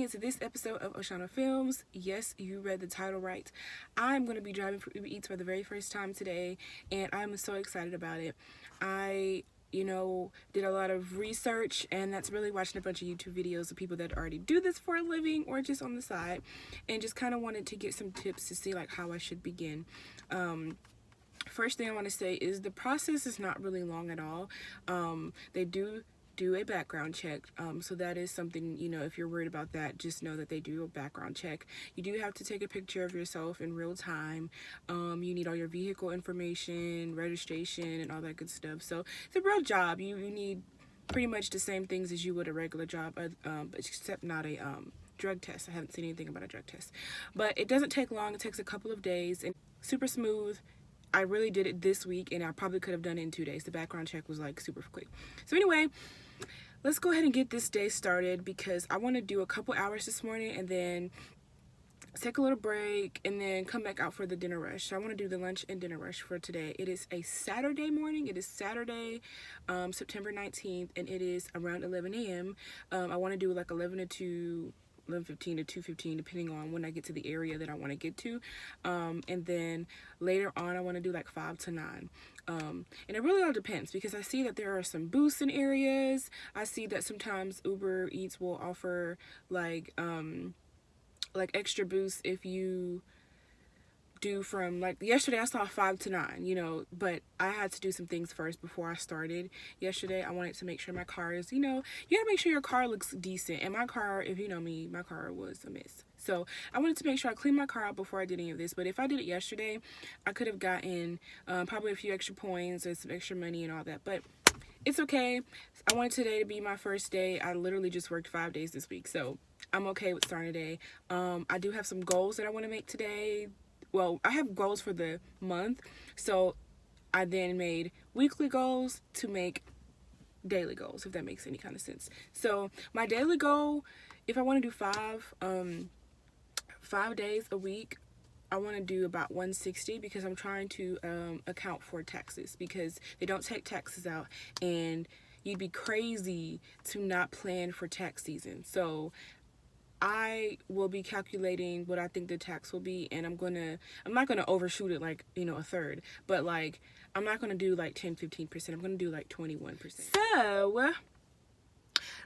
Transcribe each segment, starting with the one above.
tuning into this episode of Oshana Films. Yes, you read the title right. I'm going to be driving for Uber Eats for the very first time today, and I'm so excited about it. I did a lot of research, and that's really watching a bunch of YouTube videos of people that already do this for a living or just on the side, and just kind of wanted to get some tips to see like how I should begin. First thing I want to say is the process is not really long at all. They do a background check, so that is something, if you're worried about that, just know that they do a background check. You do have to take a picture of yourself in real time. You need all your vehicle information, registration, and all that good stuff. So it's a real job. You need pretty much the same things as you would a regular job, except not a drug test. I haven't seen anything about a drug test, but it doesn't take long. It takes a couple of days and super smooth. I really did it this week, and I probably could have done it in 2 days. The background check was like super quick. So anyway, let's go ahead and get this day started because I want to do a couple hours this morning and then take a little break and then come back out for the dinner rush. So I want to do the lunch and dinner rush for today. It is a Saturday morning. It is Saturday, September 19th, and it is around 11 a.m. I want to do like 11 to 11:15 to 2:15, depending on when I get to the area that I want to get to, and then later on I want to do like 5 to 9, and it really all depends because I see that there are some booths in areas. I see that sometimes Uber Eats will offer like extra boosts if you do from, like, yesterday I saw 5 to 9, but I had to do some things first before I started yesterday. I wanted to make sure my car is, you gotta make sure your car looks decent, and my car, if you know me, my car was a mess. So I wanted to make sure I cleaned my car out before I did any of this. But if I did it yesterday, I could have gotten probably a few extra points or some extra money and all that, but it's okay. I wanted today to be my first day. I literally just worked 5 days this week, so I'm okay with starting today. I do have some goals that I want to make today. Well, I have goals for the month, so I then made weekly goals to make daily goals, if that makes any kind of sense. So my daily goal, if I want to do 5 days a week, I want to do about 160 because I'm trying to account for taxes because they don't take taxes out, and you'd be crazy to not plan for tax season. So I will be calculating what I think the tax will be, and I'm not gonna overshoot it like, a third, but like I'm not gonna do like 10-15%. I'm gonna do like 21%. So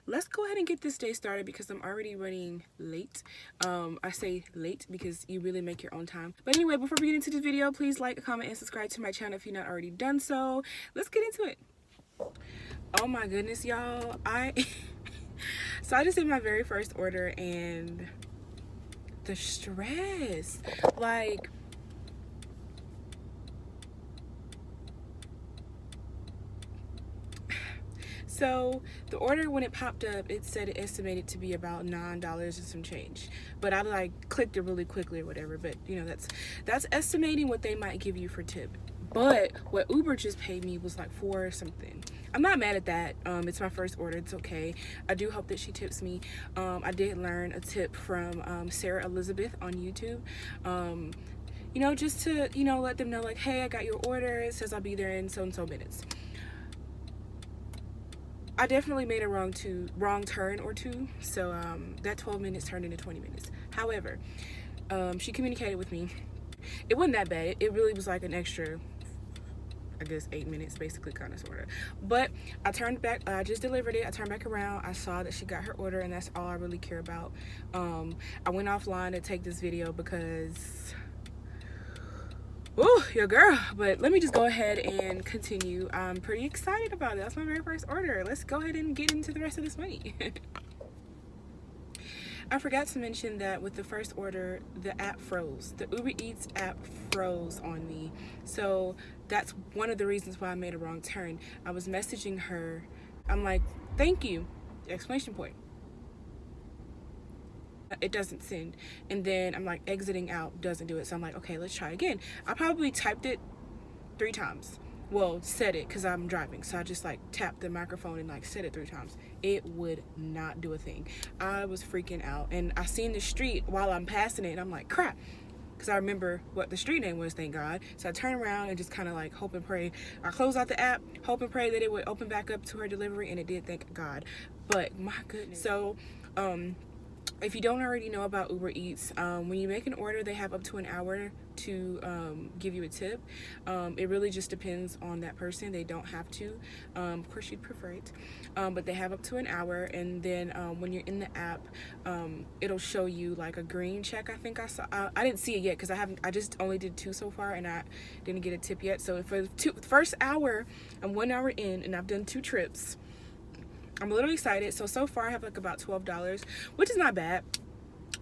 let's go ahead and get this day started because I'm already running late. I say late because you really make your own time. But anyway, before we get into this video, please like, comment, and subscribe to my channel if you're not already done so. Let's get into it. Oh my goodness, y'all. So I just did my very first order, and the stress, like, so the order, when it popped up, it said it estimated to be about $9 and some change, but I like clicked it really quickly or whatever. But that's estimating what they might give you for tip. But what Uber just paid me was like 4 or something. I'm not mad at that. It's my first order. It's okay. I do hope that she tips me. I did learn a tip from Sarah Elizabeth on YouTube. Just to, let them know like, hey, I got your order. It says I'll be there in so and so minutes. I definitely made a wrong turn or two. So that 12 minutes turned into 20 minutes. However, she communicated with me. It wasn't that bad. It really was like an extra, I guess, 8 minutes, basically, kind of, sort of. But I turned back. I just delivered it. I turned back around. I saw that she got her order, and that's all I really care about. I went offline to take this video because, oh, your girl. But let me just go ahead and continue. I'm pretty excited about it. That's my very first order. Let's go ahead and get into the rest of this money. I forgot to mention that with the first order, the app froze. The Uber Eats app froze on me. So that's one of the reasons why I made a wrong turn. I was messaging her. I'm like, thank you, exclamation point. It doesn't send. And then I'm like exiting out, doesn't do it. So I'm like, okay, let's try again. I probably typed it 3 times. Well, said it because I'm driving, so I just like tapped the microphone and like said it 3 times. It would not do a thing. I was freaking out, and I seen the street while I'm passing it, and I'm like, crap, because I remember what the street name was, thank God. So I turned around and just kind of like hope and pray. I closed out the app, hope and pray that it would open back up to her delivery, and it did, thank God. But my goodness. So if you don't already know about Uber Eats, when you make an order, they have up to an hour to give you a tip. It really just depends on that person. They don't have to. Of course, you'd prefer it, but they have up to an hour. And then when you're in the app, it'll show you like a green check. I think I saw. I didn't see it yet because I haven't. I just only did 2 so far, and I didn't get a tip yet. So for the first hour, I'm 1 hour in, and I've done 2 trips. I'm a little excited. So far I have like about $12, which is not bad.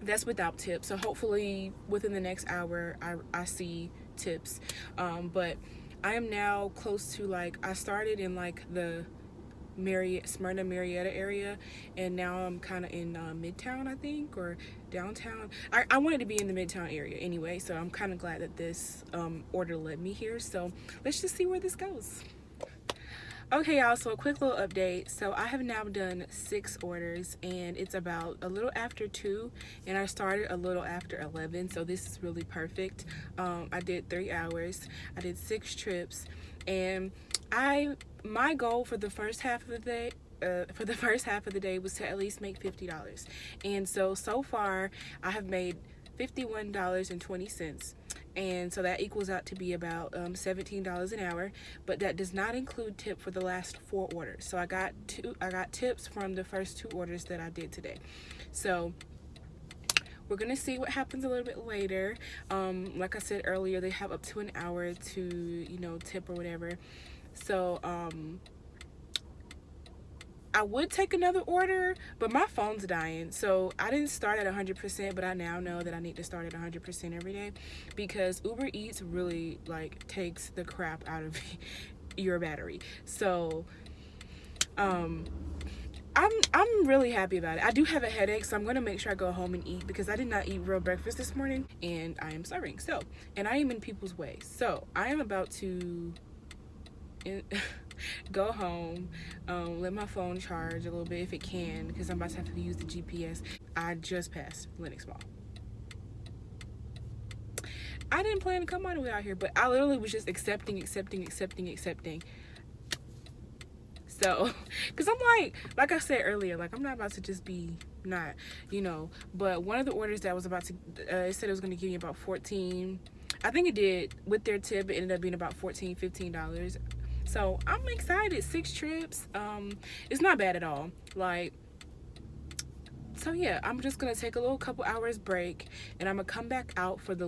That's without tips. So hopefully within the next hour I see tips. But I am now close to, like, I started in like the Smyrna Marietta area, and now I'm kind of in Midtown, I think, or downtown. I wanted to be in the Midtown area anyway, so I'm kind of glad that this order led me here. So let's just see where this goes. Okay, y'all, so a quick little update. So I have now done 6 orders, and it's about a little after 2, and I started a little after 11, so this is really perfect. I did 3 hours, I did 6 trips, and my goal for the first half of the day was to at least make $50. And so far I have made $51.20, and so that equals out to be about $17 an hour, but that does not include tip for the last 4 orders. So I got tips from the first 2 orders that I did today. So we're gonna see what happens a little bit later. Like I said earlier, they have up to an hour to, you know, tip or whatever. So I would take another order, but my phone's dying. So I didn't start at 100%, but I now know that I need to start at 100% every day, because Uber Eats really like takes the crap out of your battery. So I'm really happy about it. I do have a headache, so I'm gonna make sure I go home and eat, because I did not eat real breakfast this morning, and I am starving. So, and I am in people's way. So I am about to go home, let my phone charge a little bit if it can, because I'm about to have to use the GPS. I just passed Lenox Mall. I didn't plan to come all the way out here, but I literally was just accepting. So, because I'm like I said earlier, like, I'm not about to just be not, you know. But one of the orders that was about to, it said it was going to give me about 14. I think it did. With their tip, it ended up being about $14, $15. So I'm excited. 6 trips. It's not bad at all. Like, so yeah, I'm just gonna take a little couple hours break, and I'm gonna come back out for the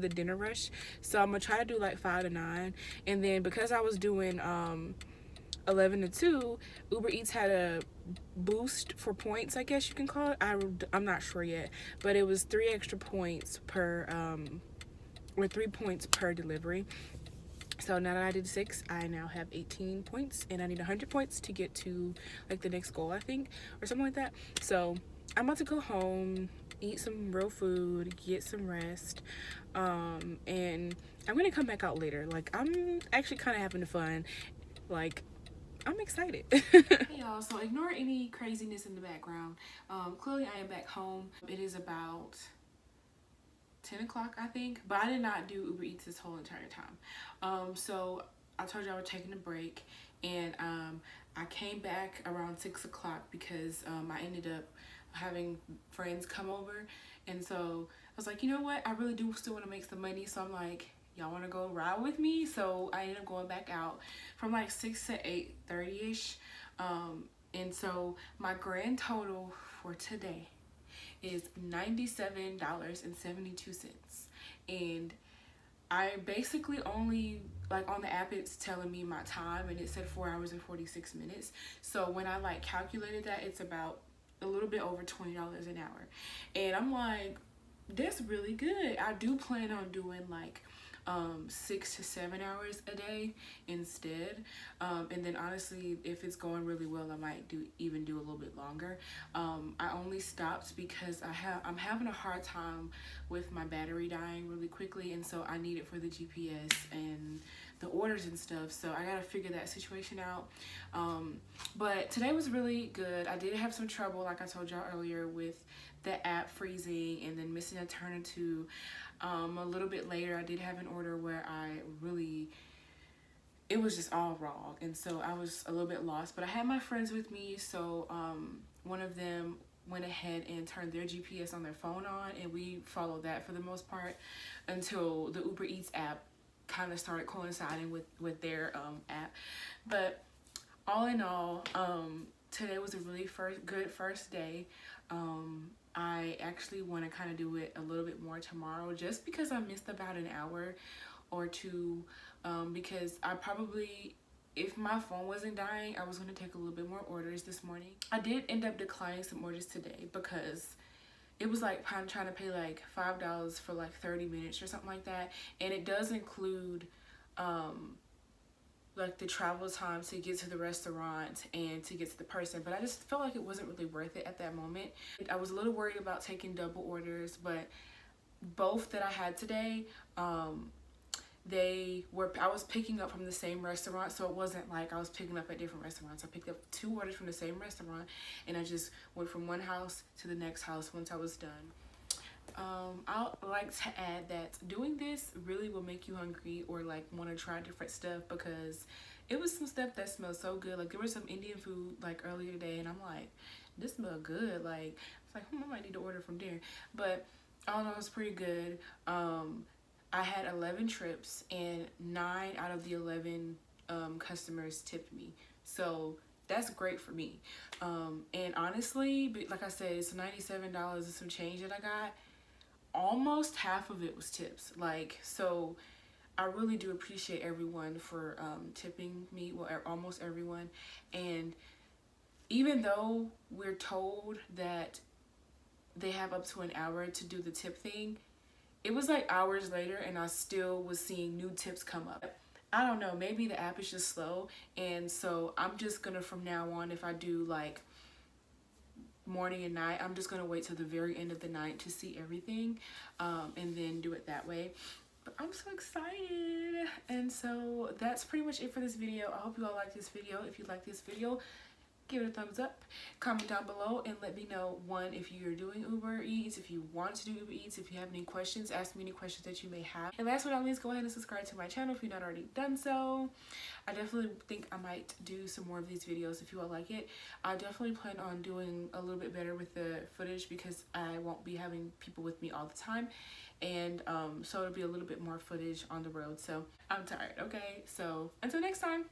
dinner rush. So I'm gonna try to do like 5 to 9, and then because I was doing 11 to 2, Uber Eats had a boost for points, I guess you can call it. I'm not sure yet, but it was 3 extra points per or 3 points per delivery. So now that I did 6, I now have 18 points, and I need 100 points to get to like the next goal, I think, or something like that. So I'm about to go home, eat some real food, get some rest, and I'm gonna come back out later. Like, I'm actually kind of having fun. Like, I'm excited. Hey y'all, so ignore any craziness in the background. Clearly I am back home. It is about 10 o'clock, I think, but I did not do Uber Eats this whole entire time. So I told you I was taking a break, and I came back around 6 o'clock because I ended up having friends come over, and so I was like, you know what, I really do still want to make some money, so I'm like, y'all want to go ride with me? So I ended up going back out from like 6 to 8:30ish, and so my grand total for today is $97.72, and I basically only, like, on the app it's telling me my time, and it said 4 hours and 46 minutes. So when I like calculated that, it's about a little bit over $20 an hour, and I'm like, that's really good. I do plan on doing like 6 to 7 hours a day instead, and then honestly, if it's going really well, I might even do a little bit longer. I only stopped because I'm having a hard time with my battery dying really quickly, and so I need it for the GPS and the orders and stuff, so I gotta figure that situation out. But today was really good. I did have some trouble, like I told y'all earlier, with the app freezing and then missing a turn or two. A little bit later, I did have an order where it was just all wrong, and so I was a little bit lost, but I had my friends with me. So one of them went ahead and turned their GPS on their phone on, and we followed that for the most part until the Uber Eats app kind of started coinciding with their app. But all in all, today was a really good first day. I actually want to kind of do it a little bit more tomorrow, just because I missed about an hour or two, because I probably, if my phone wasn't dying, I was going to take a little bit more orders this morning. I did end up declining some orders today because it was like I'm trying to pay like $5 for like 30 minutes or something like that, and it does include like the travel time to get to the restaurant and to get to the person, but I just felt like it wasn't really worth it at that moment. I was a little worried about taking double orders, but both that I had today, I was picking up from the same restaurant, so it wasn't like I was picking up at different restaurants. I picked up 2 orders from the same restaurant, and I just went from one house to the next house once I was done. I like to add that doing this really will make you hungry or like want to try different stuff, because it was some stuff that smelled so good. Like there was some Indian food like earlier today, and I'm like, this smells good. Like it's like, I might need to order from there. But all in all, it was pretty good. I had 11 trips, and 9 out of the 11 customers tipped me. So that's great for me. And honestly, like I said, it's $97 and some change that I got. Almost half of it was tips. Like, so I really do appreciate everyone for tipping me. Well, almost everyone. And even though we're told that they have up to an hour to do the tip thing, it was like hours later and I still was seeing new tips come up. I don't know, maybe the app is just slow, and so I'm just gonna, from now on, if I do like morning and night, I'm just gonna wait till the very end of the night to see everything, and then do it that way. But I'm so excited. And so that's pretty much it for this video. I hope you all like this video. If you like this video, give it a thumbs up, comment down below, and let me know, one, if you're doing Uber Eats, if you want to do Uber Eats, if you have any questions, ask me any questions that you may have. And last but not least, go ahead and subscribe to my channel if you've not already done so. I definitely think I might do some more of these videos if you all like it. I definitely plan on doing a little bit better with the footage, because I won't be having people with me all the time, and so it'll be a little bit more footage on the road. So I'm tired. Okay, so until next time.